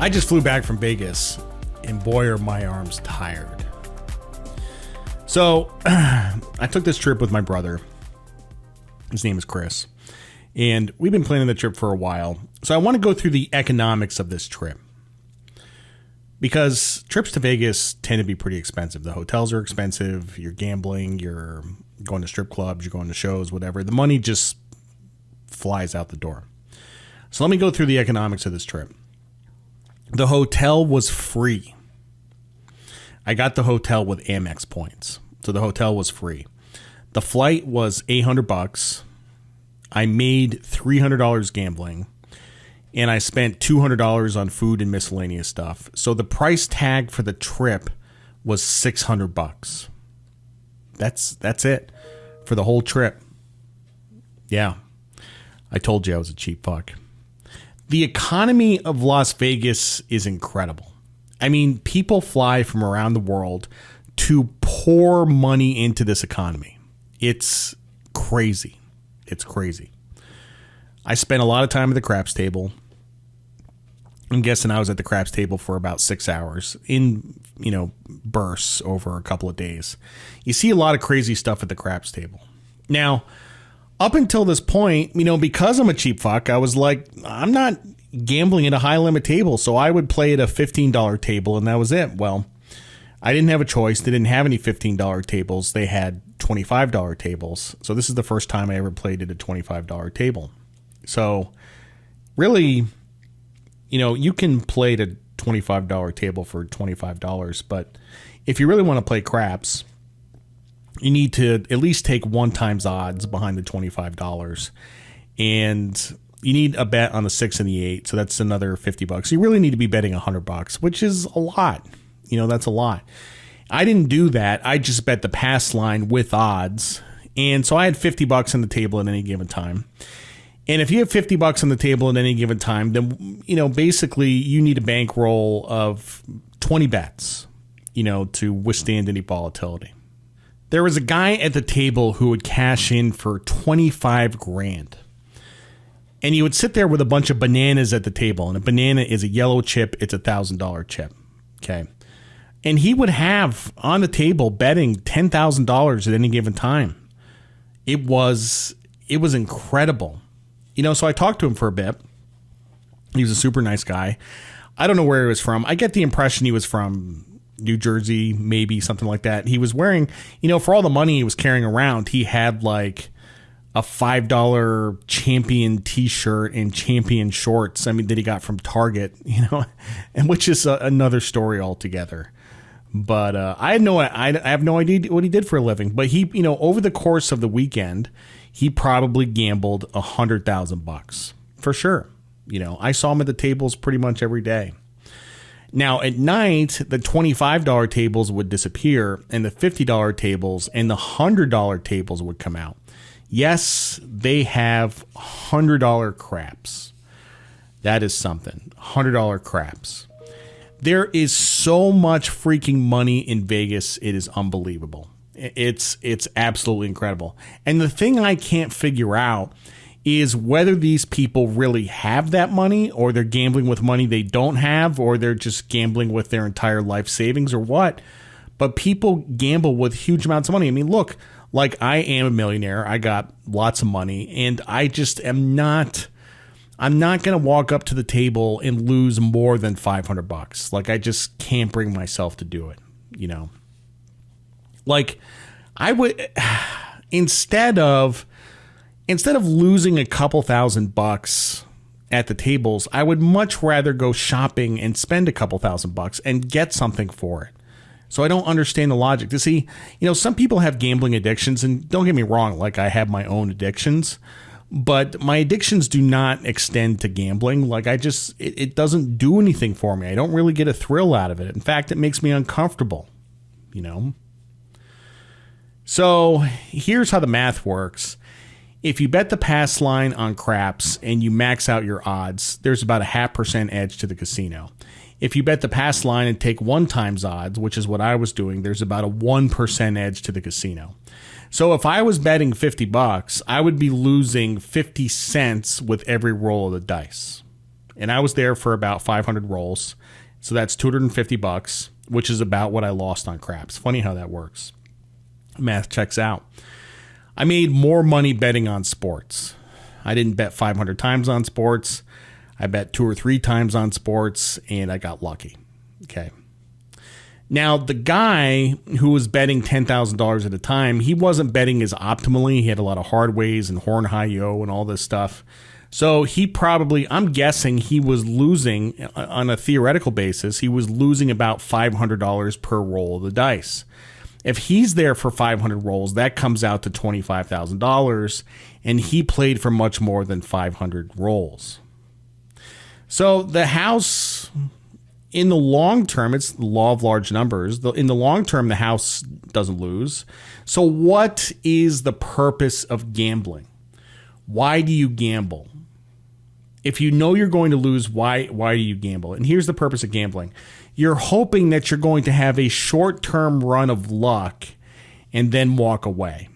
I just flew back from Vegas, and boy, are my arms tired. So, I took this trip with my brother. His name is Chris. And we've been planning the trip for a while. So I want to go through the economics of this trip. Because trips to Vegas tend to be pretty expensive. The hotels are expensive. You're gambling. You're going to strip clubs. You're going to shows, whatever. The money just flies out the door. So let me go through the economics of this trip. The hotel was free. I got the hotel with Amex points. So the hotel was free. The flight was $800. I made $300 gambling. And I spent $200 on food and miscellaneous stuff. So the price tag for the trip was $600. That's it for the whole trip. Yeah. I told you I was a cheap fuck. The economy of Las Vegas is incredible. I mean, people fly from around the world to pour money into this economy. It's crazy. It's crazy. I spent a lot of time at the craps table. I'm guessing I was at the craps table for about 6 hours in, bursts over a couple of days. You see a lot of crazy stuff at the craps table. Now, up until this point, because I'm a cheap fuck, I was like, I'm not gambling at a high limit table. So I would play at a $15 table and that was it. Well, I didn't have a choice. They didn't have any $15 tables. They had $25 tables. So this is the first time I ever played at a $25 table. So really, you can play at a $25 table for $25, but if you really want to play craps, you need to at least take 1 times odds behind the $25, and you need a bet on the 6 and the 8, so that's another $50. You really need to be betting $100, which is a lot. That's a lot. I didn't do that. I just bet the pass line with odds, and so I had $50 on the table at any given time. And if you have $50 on the table at any given time, then, basically you need a bankroll of 20 bets, to withstand any volatility. There was a guy at the table who would cash in for 25 grand. And you would sit there with a bunch of bananas at the table. And a banana is a yellow chip. It's $1,000 chip. Okay. And he would have on the table betting $10,000 at any given time. It was incredible. So I talked to him for a bit. He was a super nice guy. I don't know where he was from. I get the impression he was from New Jersey, maybe something like that. He was wearing, for all the money he was carrying around, he had like a $5 Champion t-shirt and Champion shorts. That he got from Target, and which is another story altogether. But I have no idea what he did for a living. But he, over the course of the weekend, he probably gambled $100,000 for sure. I saw him at the tables pretty much every day. Now at night, the $25 tables would disappear and the $50 tables and the $100 tables would come out. Yes, they have $100 craps. That is something. $100 craps. There is so much freaking money in Vegas. It is unbelievable. It's absolutely incredible. And the thing I can't figure out is whether these people really have that money, or they're gambling with money they don't have, or they're just gambling with their entire life savings, or what. But people gamble with huge amounts of money. Look, like I am a millionaire. I got lots of money, and I just am not. I'm not going to walk up to the table and lose more than $500. Like, I just can't bring myself to do it, Like, I would, instead of losing a couple $1,000 at the tables, I would much rather go shopping and spend a couple $1,000 and get something for it. So I don't understand the logic. To see, some people have gambling addictions, and don't get me wrong, like I have my own addictions, but my addictions do not extend to gambling. Like it doesn't do anything for me. I don't really get a thrill out of it. In fact, it makes me uncomfortable, So here's how the math works. If you bet the pass line on craps and you max out your odds, there's about a 0.5% edge to the casino. If you bet the pass line and take 1 times odds, which is what I was doing, there's about a 1% edge to the casino. So if I was betting $50, I would be losing 50 cents with every roll of the dice. And I was there for about 500 rolls. So that's $250, which is about what I lost on craps. Funny how that works. Math checks out. I made more money betting on sports. I didn't bet 500 times on sports. I bet 2 or 3 times on sports, and I got lucky. Okay. Now, the guy who was betting $10,000 at a time, he wasn't betting as optimally. He had a lot of hard ways and horn high yo and all this stuff. So he probably, I'm guessing he was losing, on a theoretical basis, he was losing about $500 per roll of the dice. If he's there for 500 rolls, that comes out to $25,000, and he played for much more than 500 rolls. So the house, in the long term, it's the law of large numbers. In the long term, the house doesn't lose. So what is the purpose of gambling? Why do you gamble? If you know you're going to lose, why do you gamble? And here's the purpose of gambling. You're hoping that you're going to have a short-term run of luck and then walk away.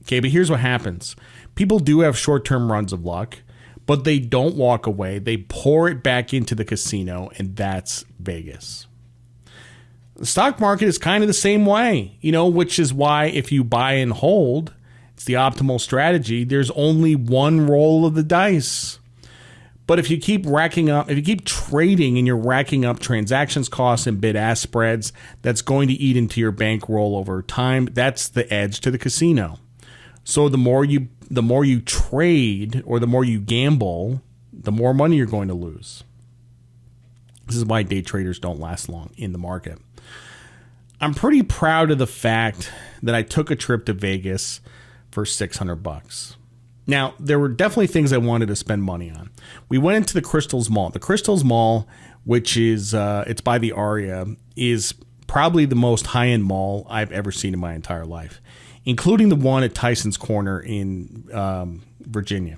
Okay, but here's what happens. People do have short-term runs of luck, but they don't walk away. They pour it back into the casino, and that's Vegas. The stock market is kind of the same way, which is why if you buy and hold, it's the optimal strategy. There's only one roll of the dice. But if you keep trading and you're racking up transactions costs and bid-ask spreads, that's going to eat into your bankroll over time. That's the edge to the casino. So the more you trade or the more you gamble, the more money you're going to lose. This is why day traders don't last long in the market. I'm pretty proud of the fact that I took a trip to Vegas for $600. Now, there were definitely things I wanted to spend money on. We went into the Crystals Mall. The Crystals Mall, which is it's by the Aria, is probably the most high-end mall I've ever seen in my entire life, including the one at Tyson's Corner in Virginia.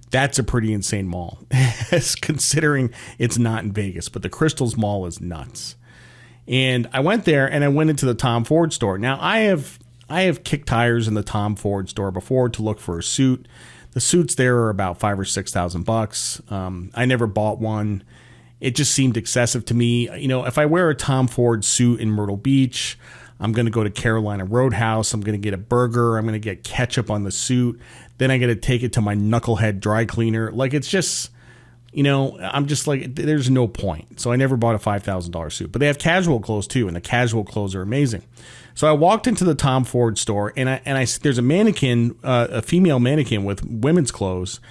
That's a pretty insane mall, considering it's not in Vegas. But the Crystals Mall is nuts. And I went there, and I went into the Tom Ford store. Now, I have kicked tires in the Tom Ford store before to look for a suit. The suits there are about $5,000 or $6,000. I never bought one. It just seemed excessive to me. If I wear a Tom Ford suit in Myrtle Beach, I'm going to go to Carolina Roadhouse. I'm going to get a burger. I'm going to get ketchup on the suit. Then I got to take it to my knucklehead dry cleaner. Like, it's just, I'm just like, there's no point. So I never bought a $5,000 suit. But they have casual clothes too, and the casual clothes are amazing. So I walked into the Tom Ford store, and I there's a mannequin, a female mannequin with women's clothes,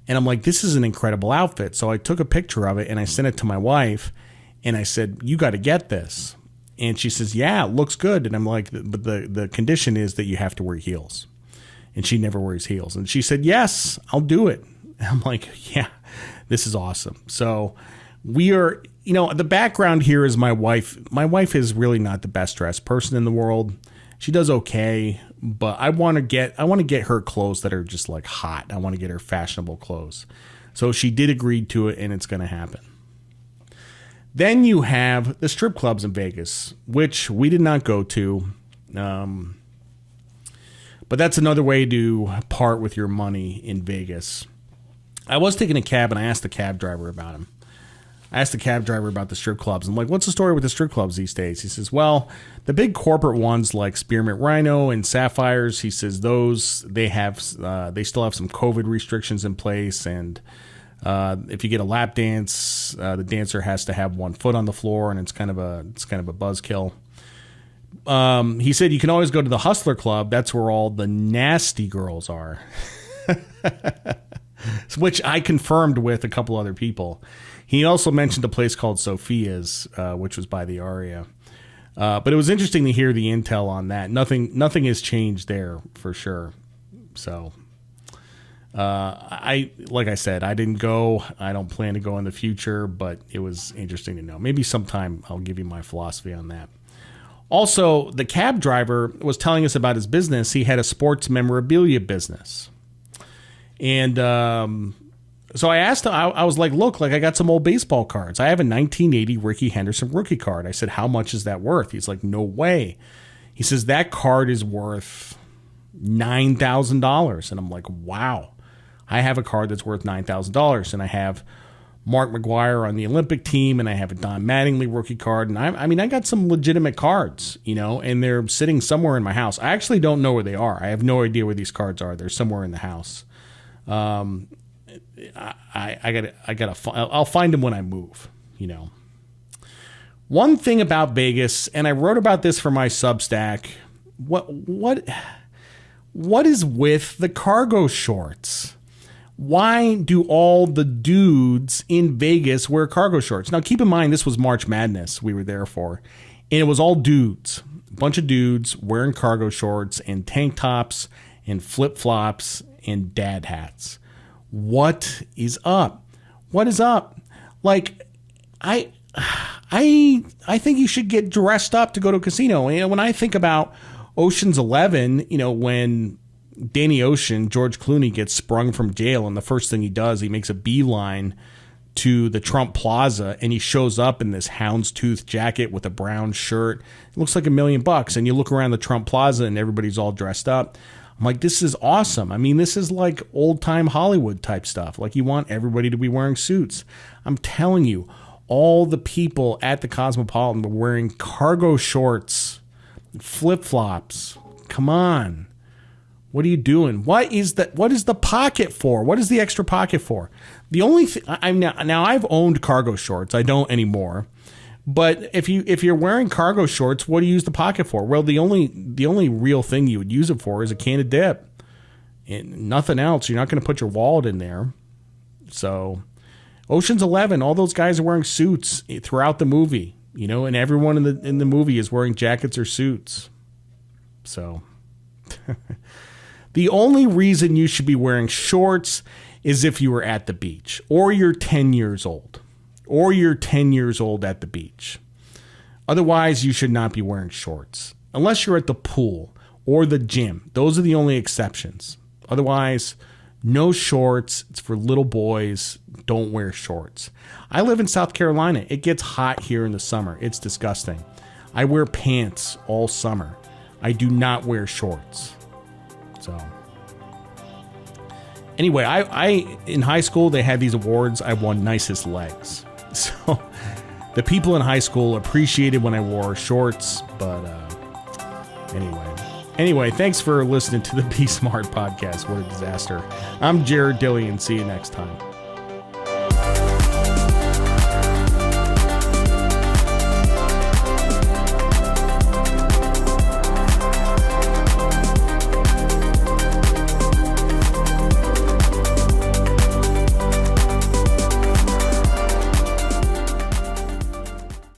and I'm like, this is an incredible outfit. So I took a picture of it, and I sent it to my wife, and I said, you got to get this. And she says, yeah, it looks good. And I'm like, but the condition is that you have to wear heels. And she never wears heels. And she said, yes, I'll do it. And I'm like, yeah, this is awesome. So we are, the background here is my wife. My wife is really not the best dressed person in the world. She does okay, but I want to get her clothes that are just like hot. I want to get her fashionable clothes. So she did agree to it, and it's going to happen. Then you have the strip clubs in Vegas, which we did not go to. But that's another way to part with your money in Vegas. I was taking a cab, and I asked the cab driver about him. I asked the cab driver about the strip clubs. I'm like, what's the story with the strip clubs these days? He says, well, the big corporate ones like Spearmint Rhino and Sapphires, he says those, they still have some COVID restrictions in place. And if you get a lap dance, the dancer has to have 1 foot on the floor, and it's kind of a buzzkill. He said you can always go to the Hustler Club. That's where all the nasty girls are, which I confirmed with a couple other people. He also mentioned a place called Sophia's, which was by the Aria. But it was interesting to hear the intel on that. Nothing has changed there for sure. So, like I said, I didn't go. I don't plan to go in the future, but it was interesting to know. Maybe sometime I'll give you my philosophy on that. Also, the cab driver was telling us about his business. He had a sports memorabilia business. And so I asked him, I was like, look, I got some old baseball cards. I have a 1980 Rickey Henderson rookie card. I said, how much is that worth? He's like, no way. He says, that card is worth $9,000. And I'm like, wow, I have a card that's worth $9,000. And I have Mark McGuire on the Olympic team, and I have a Don Mattingly rookie card. And I got some legitimate cards, and they're sitting somewhere in my house. I actually don't know where they are. I have no idea where these cards are. They're somewhere in the house. I'll find them when I move, One thing about Vegas, and I wrote about this for my Substack, what is with the cargo shorts? Why do all the dudes in Vegas wear cargo shorts? Now, keep in mind, this was March Madness we were there for, and it was all dudes, a bunch of dudes wearing cargo shorts and tank tops and flip-flops and dad hats. What is up? What is up? Like, I think you should get dressed up to go to a casino. When I think about Ocean's 11, when Danny Ocean, George Clooney, gets sprung from jail, and the first thing he does, he makes a beeline to the Trump Plaza, and he shows up in this houndstooth jacket with a brown shirt. It looks like $1 million, and you look around the Trump Plaza, and everybody's all dressed up. I'm like, this is awesome. I mean, this is like old-time Hollywood type stuff. Like, you want everybody to be wearing suits. I'm telling you, all the people at the Cosmopolitan were wearing cargo shorts, flip-flops. Come on. What are you doing? What is the pocket for? What is the extra pocket for? The only thing now I've owned cargo shorts. I don't anymore. But if you're wearing cargo shorts, what do you use the pocket for? Well, the only real thing you would use it for is a can of dip. And nothing else. You're not going to put your wallet in there. So, Ocean's 11, all those guys are wearing suits throughout the movie, and everyone in the movie is wearing jackets or suits. So, the only reason you should be wearing shorts is if you were at the beach, or you're 10 years old, or you're 10 years old at the beach. Otherwise, you should not be wearing shorts, unless you're at the pool or the gym. Those are the only exceptions. Otherwise, no shorts. It's for little boys. Don't wear shorts. I live in South Carolina. It gets hot here in the summer. It's disgusting. I wear pants all summer. I do not wear shorts. So, anyway, I in high school, they had these awards. I won nicest legs. So, the people in high school appreciated when I wore shorts. But anyway, thanks for listening to the Be Smart podcast. What a disaster. I'm Jared Dillian. See you next time.